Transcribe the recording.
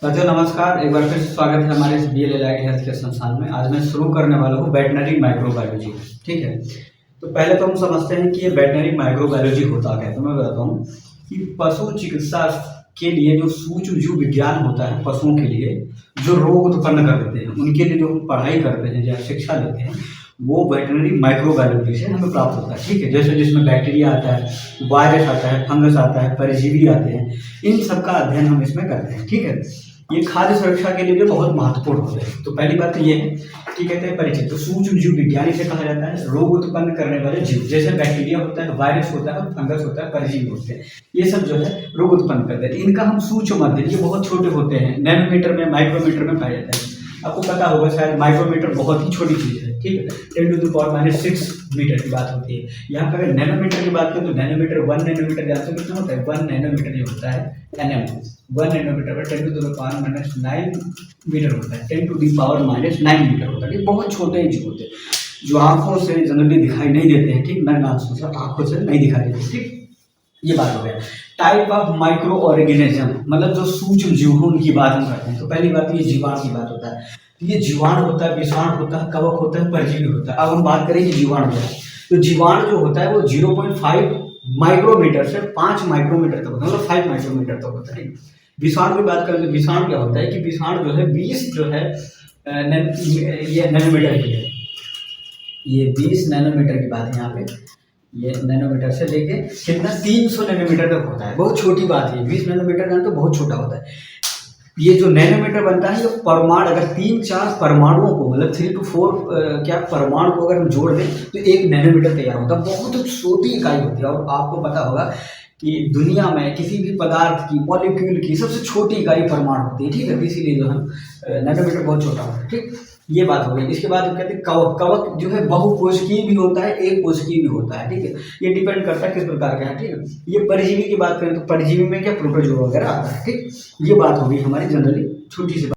साथियों नमस्कार, एक बार फिर से स्वागत है हमारे इस BLLIT हेल्थ केयर संस्थान में। आज मैं शुरू करने वाला हूँ वेटनरी माइक्रोबायोलॉजी। ठीक है, तो पहले तो हम समझते हैं कि ये वेटनरी माइक्रोबायोलॉजी होता क्या है। तो मैं बताता हूँ कि पशु चिकित्सा के लिए जो सूक्ष्म जीव विज्ञान होता है, पशुओं के लिए जो रोग उत्पन्न कर देते हैं, उनके लिए जो हम पढ़ाई करते हैं या शिक्षा लेते हैं, वो वेटनरी माइक्रोबायोलॉजी से हमें प्राप्त होता है। ठीक है, जैसे जिसमें बैक्टीरिया आता है, वायरस आता है, फंगस आता है, परजीवी आते हैं, इन सब का अध्ययन हम इसमें करते हैं। ठीक है, ये खाद्य सुरक्षा के लिए भी बहुत महत्वपूर्ण होते हैं। तो पहली बात तो ये है कि कहते हैं परिचय, तो सूक्ष्म जीव विज्ञान इसे कहा जाता है। रोग उत्पन्न करने वाले जीव जैसे बैक्टीरिया होता है, वायरस होता है, फंगस होता है, परजीवी होते हैं, ये सब जो है रोग उत्पन्न करते हैं। इनका हम सूक्ष्म अध्ययन, ये बहुत छोटे होते हैं, नैनोमीटर में, माइक्रोमीटर में पाया जाता है। आपको पता होगा शायद माइक्रोमीटर बहुत ही छोटी चीज़ है। ठीक है, 10⁻⁻⁶ मीटर की बात होती है। यहाँ पर अगर नैनोमीटर की बात करें तो नैनोमीटर 1 नैनोमीटर जानते हो कितना होता है? 1 नैनोमीटर जो होता है nm, 1 नैनोमीटर पर 10⁻⁹ मीटर होता है, 10⁻⁹ मीटर होता है। ये बहुत छोटे जीव होते हैं जो आंखों से जनरली दिखाई नहीं देते हैं। ठीक, नरनासों से, आंखों से नहीं दिखाई देते। ठीक, ये बात हो गया। टाइप ऑफ माइक्रो ऑर्गेनिज्म, मतलब जो सूक्ष्म जीव हो उनकी बात हम करते हैं। तो पहली बात ये जीवाणु की बात होता है। ये जीवाणु होता है, विषाणु होता है, कवक होता है, परजीवी होता है। अब हम बात करें कि जीवाणु है, तो जीवाणु जो होता है वो 0.5 माइक्रोमीटर से 5 माइक्रोमीटर तक होता है, मतलब 5 माइक्रोमीटर तक होता है। विषाणु की बात करें तो विषाणु क्या होता है कि विषाणु जो है 20 जो है ये नैनोमीटर की है, ये 20 नैनोमीटर की बात है यहाँ पे। ये नैनोमीटर से लेके कितना 300 नैनोमीटर तक होता है। बहुत छोटी बात है, 20 नैनोमीटर का तो बहुत छोटा होता है। ये जो नैनोमीटर बनता है, ये परमाणु, अगर 3-4 परमाणुओं को, मतलब 3 to 4 क्या परमाणु को अगर हम जोड़ दें तो 1 नैनोमीटर तैयार होता है। बहुत छोटी इकाई होती है। और आपको पता होगा कि दुनिया में किसी भी पदार्थ की, मॉलिक्यूल की सबसे छोटी इकाई परमाणु होती है। ठीक है, इसीलिए जो हम नैनोमीटर बहुत छोटा होता है। ठीक, ये बात हो गई। इसके बाद कहते हैं कवक। कवक जो है बहुकोशिकीय भी होता है, एक कोशिकीय भी होता है। ठीक है, ये डिपेंड करता है किस प्रकार का है। ठीक है, ये परजीवी की बात करें तो परजीवी में क्या प्रोटोजोआ वगैरह आता है। ठीक, ये बात हो गई हमारी जनरली छोटी सी बात।